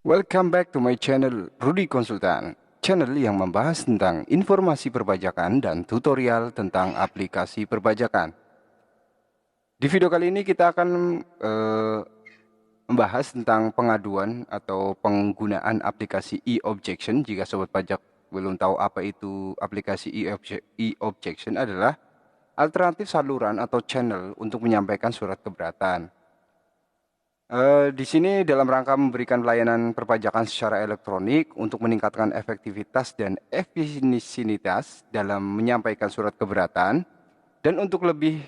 Welcome back to my channel Rudy Konsultan, channel yang membahas tentang informasi perpajakan dan tutorial tentang aplikasi perpajakan. Di video kali ini kita akan membahas tentang pengaduan atau penggunaan aplikasi e-objection. Jika sobat pajak belum tahu apa itu aplikasi e-objection, adalah alternatif saluran atau channel untuk menyampaikan surat keberatan. Di sini dalam rangka memberikan pelayanan perpajakan secara elektronik untuk meningkatkan efektivitas dan efisiensitas dalam menyampaikan surat keberatan, dan untuk lebih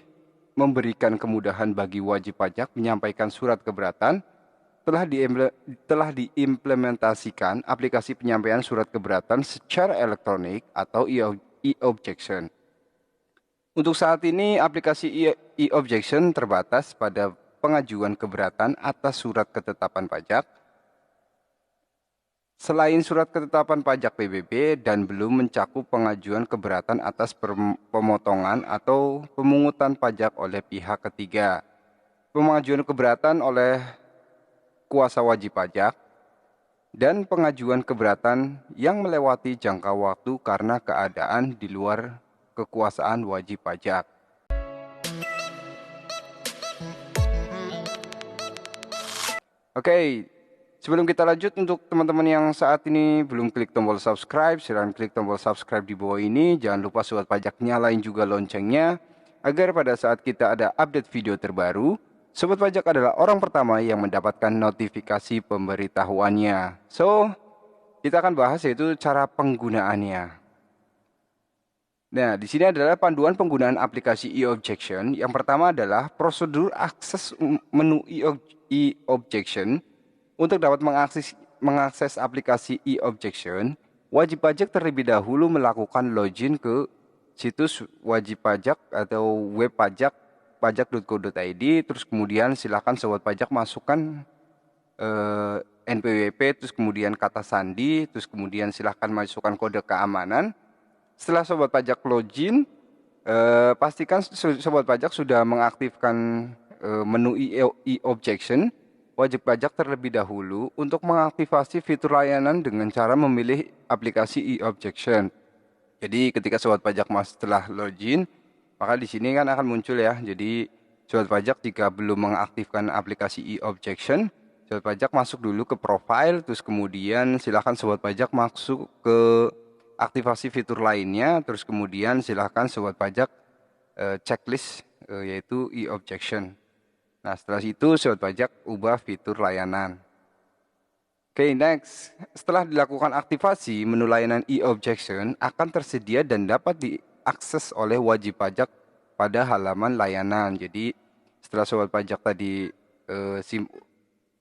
memberikan kemudahan bagi wajib pajak menyampaikan surat keberatan, telah diimplementasikan aplikasi penyampaian surat keberatan secara elektronik atau e-objection. Untuk saat ini aplikasi e-objection terbatas pada pengajuan keberatan atas surat ketetapan pajak selain surat ketetapan pajak PBB, dan belum mencakup pengajuan keberatan atas pemotongan atau pemungutan pajak oleh pihak ketiga, pengajuan keberatan oleh kuasa wajib pajak, dan pengajuan keberatan yang melewati jangka waktu karena keadaan di luar kekuasaan wajib pajak. Oke, sebelum kita lanjut, untuk teman-teman yang saat ini belum klik tombol subscribe, silahkan klik tombol subscribe di bawah ini. Jangan lupa sobat pajak nyalain juga loncengnya, agar pada saat kita ada update video terbaru, sobat pajak adalah orang pertama yang mendapatkan notifikasi pemberitahuannya. So, kita akan bahas yaitu cara penggunaannya. Nah, di sini adalah panduan penggunaan aplikasi e-objection. Yang pertama adalah prosedur akses menu e-objection. Untuk dapat mengakses aplikasi e-objection, wajib pajak terlebih dahulu melakukan login ke situs wajib pajak atau web pajak pajak.go.id. Terus kemudian silakan sobat pajak masukkan NPWP, terus kemudian kata sandi, terus kemudian silahkan masukkan kode keamanan. Setelah sobat pajak login, pastikan sobat pajak sudah mengaktifkan menu e-objection. Wajib pajak terlebih dahulu untuk mengaktifasi fitur layanan dengan cara memilih aplikasi e-objection. Jadi ketika sobat pajak setelah login, maka di sini kan akan muncul ya. Jadi sobat pajak jika belum mengaktifkan aplikasi e-objection, sobat pajak masuk dulu ke profile, terus kemudian silahkan sobat pajak masuk ke aktivasi fitur lainnya, terus kemudian silahkan sobat pajak checklist yaitu e-objection. Nah, setelah itu sobat pajak ubah fitur layanan. Oke, next. Setelah dilakukan aktivasi, menu layanan e-objection akan tersedia dan dapat diakses oleh wajib pajak pada halaman layanan. Jadi setelah sobat pajak tadi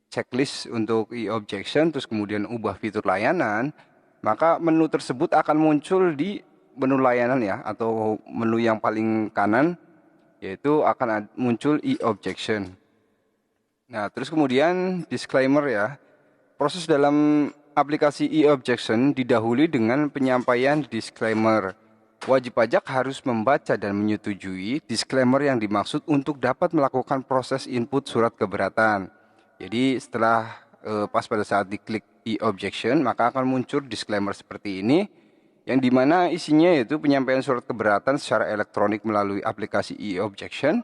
checklist untuk e-objection, terus kemudian ubah fitur layanan, maka menu tersebut akan muncul di menu layanan ya, atau menu yang paling kanan, yaitu akan muncul e-objection. Nah, terus kemudian disclaimer ya. Proses dalam aplikasi e-objection didahului dengan penyampaian disclaimer. Wajib pajak harus membaca dan menyetujui disclaimer yang dimaksud untuk dapat melakukan proses input surat keberatan. Jadi setelah pas pada saat diklik e-objection, maka akan muncul disclaimer seperti ini, yang dimana isinya yaitu penyampaian surat keberatan secara elektronik melalui aplikasi e-objection.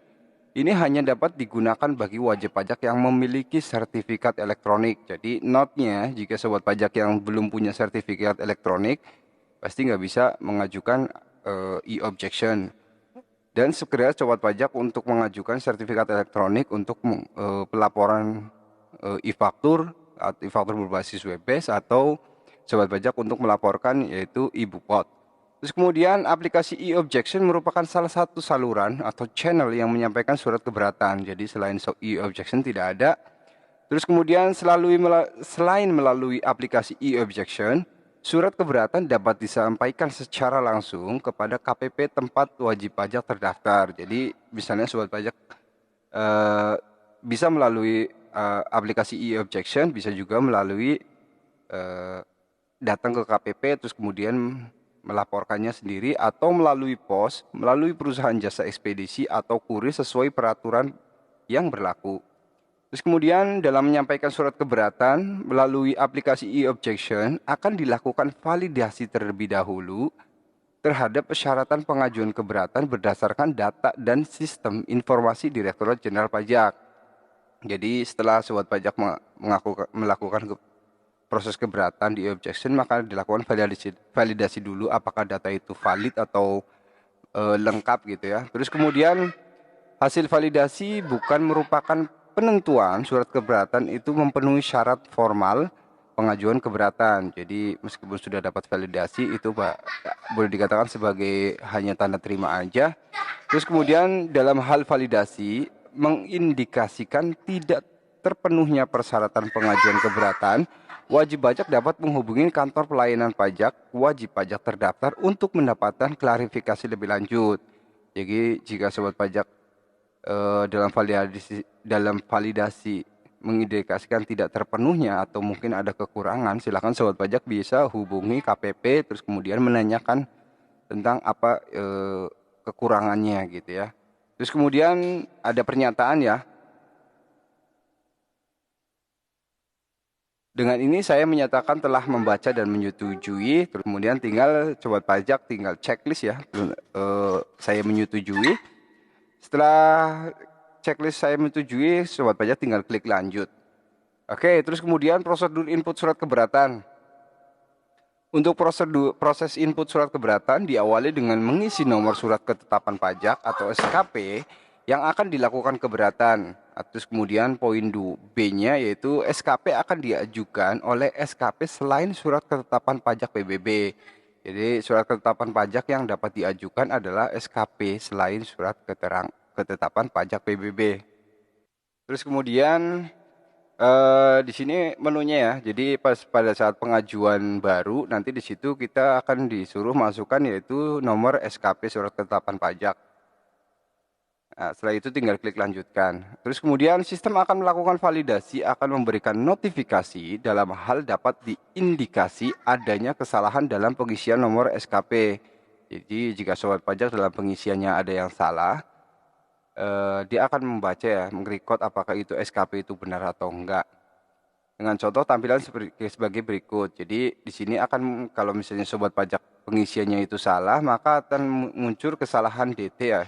Ini hanya dapat digunakan bagi wajib pajak yang memiliki sertifikat elektronik. Jadi note-nya, jika sobat pajak yang belum punya sertifikat elektronik, pasti nggak bisa mengajukan e-objection. Dan segera sobat pajak untuk mengajukan sertifikat elektronik untuk pelaporan e-faktur berbasis web-based, atau sobat pajak untuk melaporkan yaitu e-bukpot. Terus kemudian aplikasi e-objection merupakan salah satu saluran atau channel yang menyampaikan surat keberatan. Jadi selain e-objection tidak ada. Terus kemudian selain melalui aplikasi e-objection, surat keberatan dapat disampaikan secara langsung kepada KPP tempat wajib pajak terdaftar. Jadi misalnya sobat pajak bisa melalui aplikasi e-objection, bisa juga melalui datang ke KPP terus kemudian melaporkannya sendiri, atau melalui pos, melalui perusahaan jasa ekspedisi atau kurir sesuai peraturan yang berlaku. Terus kemudian dalam menyampaikan surat keberatan melalui aplikasi e-objection akan dilakukan validasi terlebih dahulu terhadap persyaratan pengajuan keberatan berdasarkan data dan sistem informasi Direktorat Jenderal Pajak. Jadi setelah sobat pajak melakukan proses keberatan di e-objection, maka dilakukan validasi dulu apakah data itu valid atau lengkap gitu ya. Terus kemudian hasil validasi bukan merupakan penentuan surat keberatan itu memenuhi syarat formal pengajuan keberatan. Jadi meskipun sudah dapat validasi itu boleh dikatakan sebagai hanya tanda terima aja. Terus kemudian dalam hal validasi mengindikasikan tidak terpenuhnya persyaratan pengajuan keberatan, wajib pajak dapat menghubungi kantor pelayanan pajak wajib pajak terdaftar untuk mendapatkan klarifikasi lebih lanjut. Jadi jika sobat pajak dalam validasi mengindikasikan tidak terpenuhnya atau mungkin ada kekurangan, silakan sobat pajak bisa hubungi KPP terus kemudian menanyakan tentang apa kekurangannya gitu ya. Terus kemudian ada pernyataan ya. Dengan ini saya menyatakan telah membaca dan menyetujui. Terus kemudian tinggal sobat pajak tinggal checklist ya. Saya menyetujui. Setelah checklist saya menyetujui, sobat pajak tinggal klik lanjut. Oke, terus kemudian prosedur input surat keberatan. Untuk proses input surat keberatan diawali dengan mengisi nomor surat ketetapan pajak atau SKP yang akan dilakukan keberatan. Terus kemudian poin B-nya yaitu SKP akan diajukan oleh SKP selain surat ketetapan pajak PBB. Jadi surat ketetapan pajak yang dapat diajukan adalah SKP selain surat ketetapan pajak PBB. Terus kemudian di sini menunya ya. Jadi pada saat pengajuan baru nanti di situ kita akan disuruh masukkan yaitu nomor SKP surat ketetapan pajak. Nah, setelah itu tinggal klik lanjutkan. Terus kemudian sistem akan melakukan validasi, akan memberikan notifikasi dalam hal dapat diindikasi adanya kesalahan dalam pengisian nomor SKP. Jadi jika sobat pajak dalam pengisiannya ada yang salah, dia akan membaca ya, merecord apakah itu SKP itu benar atau enggak. Dengan contoh tampilan sebagai berikut. Jadi di sini akan kalau misalnya sobat pajak pengisiannya itu salah, maka akan muncul kesalahan DT ya.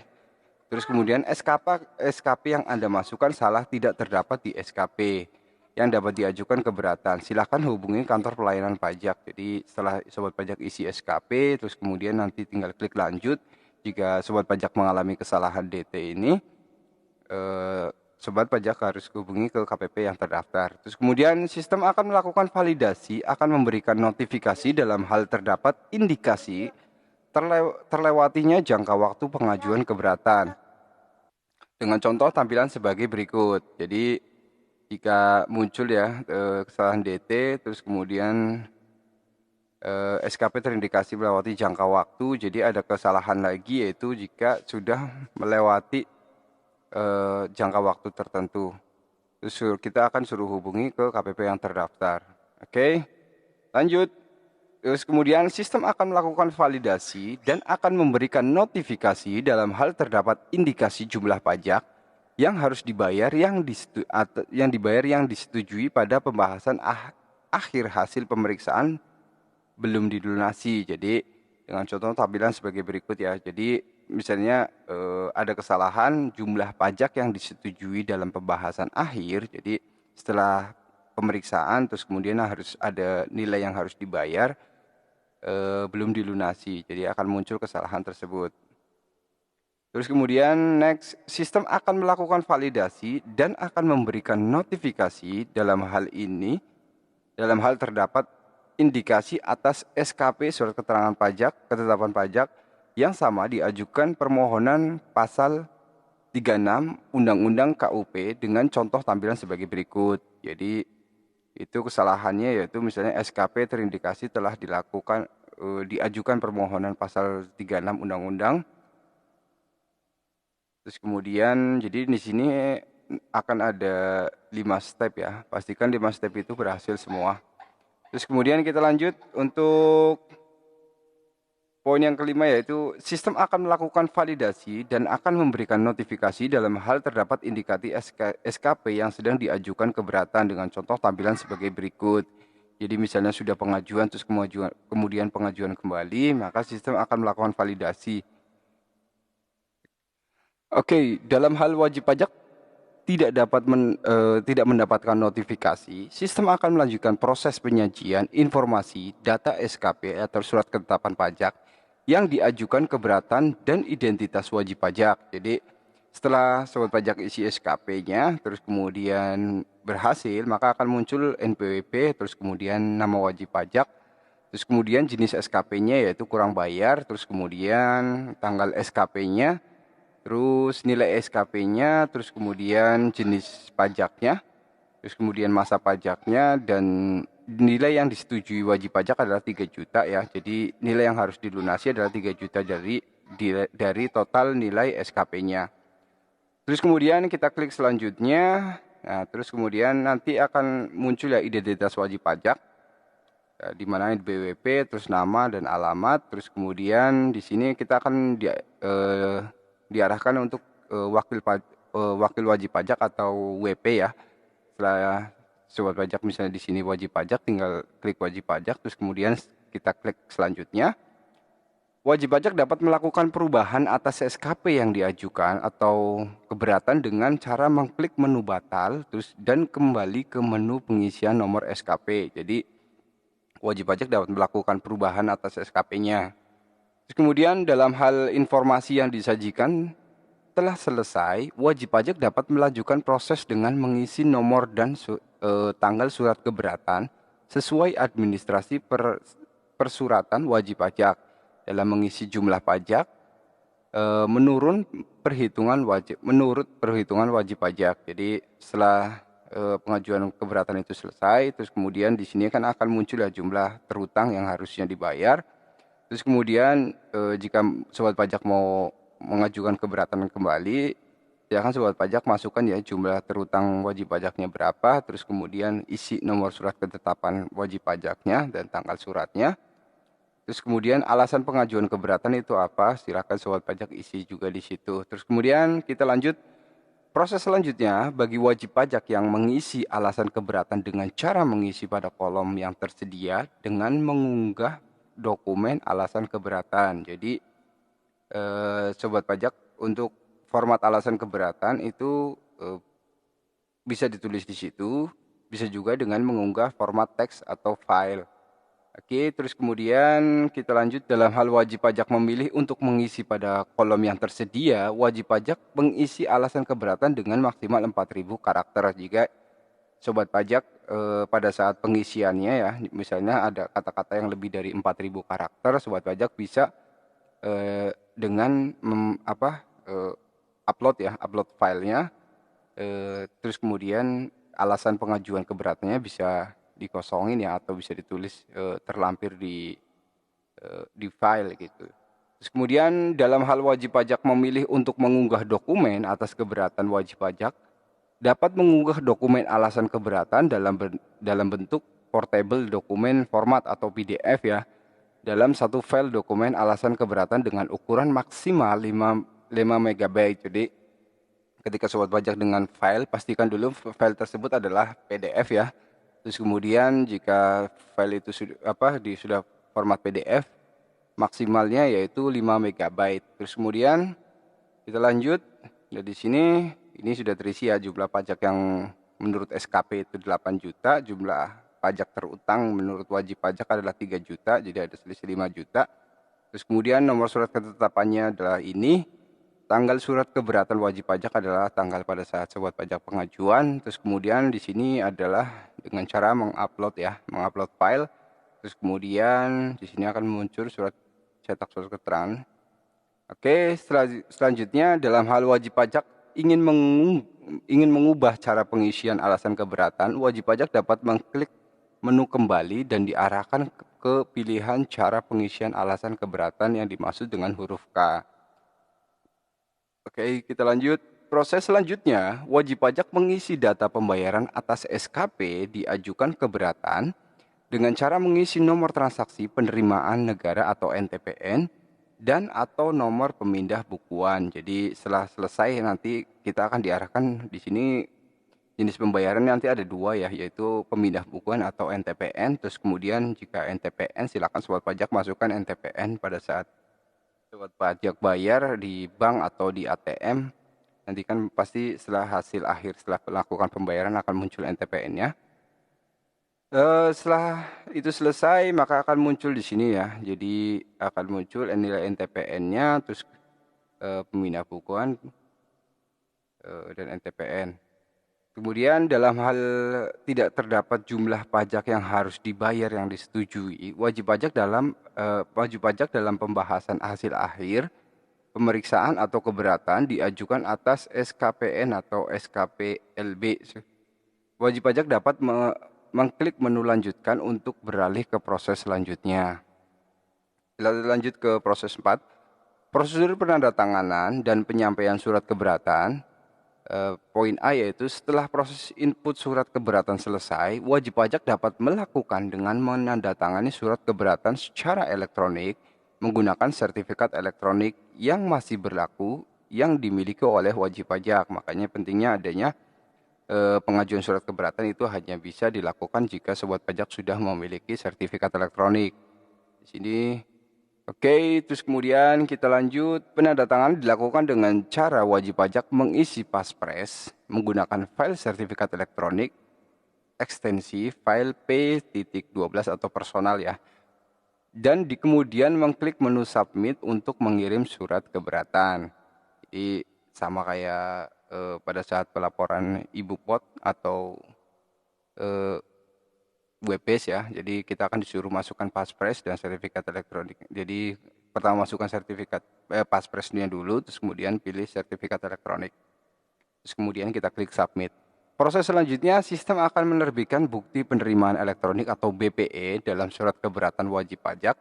Terus kemudian SKP yang Anda masukkan salah tidak terdapat di SKP yang dapat diajukan keberatan. Silahkan hubungi kantor pelayanan pajak. Jadi setelah sobat pajak isi SKP, terus kemudian nanti tinggal klik lanjut. Jika sobat pajak mengalami kesalahan DT ini, sobat pajak harus hubungi ke KPP yang terdaftar. Terus kemudian sistem akan melakukan validasi, akan memberikan notifikasi dalam hal terdapat indikasi terlewatinya jangka waktu pengajuan keberatan. Dengan contoh tampilan sebagai berikut. Jadi jika muncul ya kesalahan DT, terus kemudian SKP terindikasi melewati jangka waktu, jadi ada kesalahan lagi yaitu jika sudah melewati jangka waktu tertentu. Terus kita akan suruh hubungi ke KPP yang terdaftar. Oke, lanjut. Terus kemudian sistem akan melakukan validasi dan akan memberikan notifikasi dalam hal terdapat indikasi jumlah pajak yang harus dibayar yang disetujui pada pembahasan akhir hasil pemeriksaan belum dilunasi. Jadi dengan contoh tampilan sebagai berikut ya. Jadi misalnya ada kesalahan jumlah pajak yang disetujui dalam pembahasan akhir. Jadi setelah pemeriksaan terus kemudian harus ada nilai yang harus dibayar belum dilunasi, jadi akan muncul kesalahan tersebut. Terus kemudian next, sistem akan melakukan validasi dan akan memberikan notifikasi dalam hal terdapat indikasi atas SKP surat keterangan pajak ketetapan pajak yang sama diajukan permohonan pasal 36 Undang-Undang KUP dengan contoh tampilan sebagai berikut. Jadi itu kesalahannya yaitu misalnya SKP terindikasi telah diajukan permohonan pasal 36 Undang-Undang. Terus kemudian jadi di sini akan ada 5 step ya. Pastikan 5 step itu berhasil semua. Terus kemudian kita lanjut untuk Poin yang kelima yaitu sistem akan melakukan validasi dan akan memberikan notifikasi dalam hal terdapat indikasi SKP yang sedang diajukan keberatan dengan contoh tampilan sebagai berikut. Jadi misalnya sudah pengajuan terus kemudian pengajuan kembali, maka sistem akan melakukan validasi. Oke, dalam hal wajib pajak tidak mendapatkan notifikasi, sistem akan melanjutkan proses penyajian informasi data SKP atau surat ketetapan pajak yang diajukan keberatan dan identitas wajib pajak. Jadi setelah sobat pajak isi SKP-nya, terus kemudian berhasil, maka akan muncul NPWP, terus kemudian nama wajib pajak, terus kemudian jenis SKP-nya yaitu kurang bayar, terus kemudian tanggal SKP-nya, terus nilai SKP-nya, terus kemudian jenis pajaknya, terus kemudian masa pajaknya, dan nilai yang disetujui wajib pajak adalah 3 juta ya. Jadi nilai yang harus dilunasi adalah 3 juta dari total nilai SKP-nya. Terus kemudian kita klik selanjutnya. Nah, terus kemudian nanti akan muncul ya identitas wajib pajak. Di mana BWP, terus nama dan alamat, terus kemudian di sini kita akan diarahkan untuk wakil wajib pajak atau WP ya. Setelah sobat pajak misalnya di sini wajib pajak, tinggal klik wajib pajak, terus kemudian kita klik selanjutnya. Wajib pajak dapat melakukan perubahan atas SKP yang diajukan atau keberatan dengan cara mengklik menu batal terus dan kembali ke menu pengisian nomor SKP. Jadi wajib pajak dapat melakukan perubahan atas SKP-nya. Kemudian dalam hal informasi yang disajikan telah selesai, wajib pajak dapat melanjutkan proses dengan mengisi nomor dan tanggal surat keberatan sesuai administrasi persuratan wajib pajak. Dalam mengisi jumlah pajak menurut perhitungan wajib pajak. Jadi setelah pengajuan keberatan itu selesai, terus kemudian di sini kan akan muncul ya jumlah terhutang yang harusnya dibayar. Terus kemudian jika sobat pajak mau mengajukan keberatan kembali, silakan sobat pajak masukkan ya jumlah terhutang wajib pajaknya berapa, terus kemudian isi nomor surat ketetapan wajib pajaknya dan tanggal suratnya. Terus kemudian alasan pengajuan keberatan itu apa? Silakan sobat pajak isi juga di situ. Terus kemudian kita lanjut. Proses selanjutnya, bagi wajib pajak yang mengisi alasan keberatan dengan cara mengisi pada kolom yang tersedia dengan mengunggah dokumen alasan keberatan. Jadi, sobat pajak untuk format alasan keberatan itu bisa ditulis di situ, bisa juga dengan mengunggah format teks atau file. Oke, terus kemudian kita lanjut dalam hal wajib pajak memilih untuk mengisi pada kolom yang tersedia, wajib pajak mengisi alasan keberatan dengan maksimal 4.000 karakter. Jika sobat pajak pada saat pengisiannya ya, misalnya ada kata-kata yang lebih dari 4.000 karakter, sobat pajak bisa dengan upload filenya, terus kemudian alasan pengajuan keberatannya bisa dikosongin ya atau bisa ditulis terlampir di file gitu. Terus kemudian dalam hal wajib pajak memilih untuk mengunggah dokumen atas keberatan wajib pajak dapat mengunggah dokumen alasan keberatan dalam bentuk portable dokumen format atau PDF ya dalam satu file dokumen alasan keberatan dengan ukuran maksimal 5 MB. Jadi ketika sobat pajak dengan file, pastikan dulu file tersebut adalah PDF ya. Terus kemudian jika file itu sudah format PDF, maksimalnya yaitu 5 MB. Terus kemudian kita lanjut. Dari sini ini sudah terisi ya jumlah pajak yang menurut SKP itu 8 juta, jumlah pajak terutang menurut wajib pajak adalah 3 juta, jadi ada selisih 5 juta. Terus kemudian nomor surat ketetapannya adalah ini. Tanggal surat keberatan wajib pajak adalah tanggal pada saat sobat pajak pengajuan. Terus kemudian di sini adalah dengan cara mengupload file. Terus kemudian di sini akan muncul cetak surat keterangan. Oke, selanjutnya dalam hal wajib pajak ingin mengubah cara pengisian alasan keberatan, wajib pajak dapat mengklik menu kembali dan diarahkan ke pilihan cara pengisian alasan keberatan yang dimaksud dengan huruf K. Oke, kita lanjut. Proses selanjutnya, wajib pajak mengisi data pembayaran atas SKP diajukan keberatan dengan cara mengisi nomor transaksi penerimaan negara atau NTPN dan atau nomor pemindah bukuan. Jadi setelah selesai nanti kita akan diarahkan di sini jenis pembayaran nanti ada dua ya, yaitu pemindah bukuan atau NTPN. Terus kemudian jika NTPN silakan sobat pajak masukkan NTPN pada saat sobat pajak bayar di bank atau di ATM. Nanti kan pasti setelah hasil akhir setelah melakukan pembayaran akan muncul NTPN-nya. Setelah itu selesai maka akan muncul di sini ya. Jadi akan muncul nilai NTPN-nya, terus pemindah bukuan dan NTPN. Kemudian dalam hal tidak terdapat jumlah pajak yang harus dibayar yang disetujui, wajib pajak dalam pembahasan hasil akhir, pemeriksaan atau keberatan diajukan atas SKPN atau SKPLB. Wajib pajak dapat mengklik menu lanjutkan untuk beralih ke proses selanjutnya. Lanjut ke proses 4. Prosedur penandatanganan dan penyampaian surat keberatan. Poin A yaitu setelah proses input surat keberatan selesai, wajib pajak dapat melakukan dengan menandatangani surat keberatan secara elektronik menggunakan sertifikat elektronik yang masih berlaku yang dimiliki oleh wajib pajak. Makanya pentingnya adanya pengajuan surat keberatan itu hanya bisa dilakukan jika sobat pajak sudah memiliki sertifikat elektronik. Di sini oke, terus kemudian kita lanjut. Penandatanganan dilakukan dengan cara wajib pajak mengisi paspres menggunakan file sertifikat elektronik ekstensi file P.12 atau personal ya. Dan kemudian mengklik menu submit untuk mengirim surat keberatan. Jadi sama kayak pada saat pelaporan ibu pot atau web-based ya. Jadi kita akan disuruh masukkan paspres dan sertifikat elektronik. Jadi pertama masukkan sertifikat paspresnya dulu, terus kemudian pilih sertifikat elektronik. Terus kemudian kita klik submit. Proses selanjutnya, sistem akan menerbitkan bukti penerimaan elektronik atau BPE dalam surat keberatan wajib pajak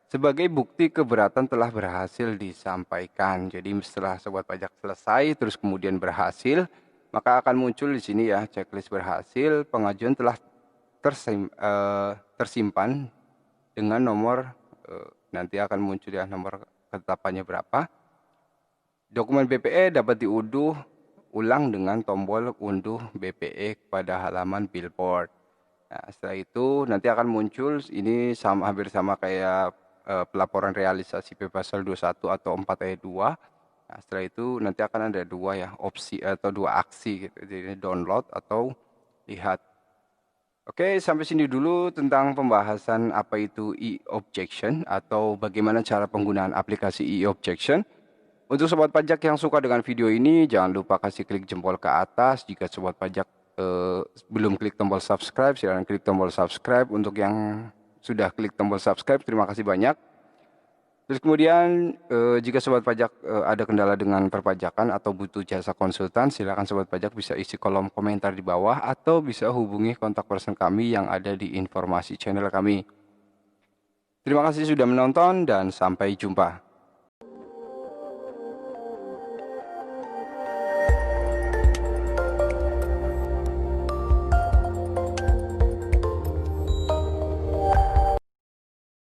sebagai bukti keberatan telah berhasil disampaikan. Jadi setelah sobat pajak selesai, terus kemudian berhasil, maka akan muncul di sini ya checklist berhasil, pengajuan telah tersimpan dengan nomor nanti akan muncul ya nomor ketetapannya berapa. Dokumen BPE dapat diunduh ulang dengan tombol unduh BPE pada halaman billboard. Nah, setelah itu nanti akan muncul ini hampir sama kayak pelaporan realisasi Pasal 21 atau 4 ayat 2. Nah, setelah itu nanti akan ada dua ya opsi atau dua aksi gitu. Jadi download atau lihat. Oke, sampai sini dulu tentang pembahasan apa itu e-objection atau bagaimana cara penggunaan aplikasi e-objection. Untuk sobat pajak yang suka dengan video ini, jangan lupa kasih klik jempol ke atas. Jika sobat pajak belum klik tombol subscribe, silahkan klik tombol subscribe. Untuk yang sudah klik tombol subscribe, terima kasih banyak. Terus kemudian jika sobat pajak ada kendala dengan perpajakan atau butuh jasa konsultan, silakan sobat pajak bisa isi kolom komentar di bawah atau bisa hubungi kontak person kami yang ada di informasi channel kami. Terima kasih sudah menonton dan sampai jumpa.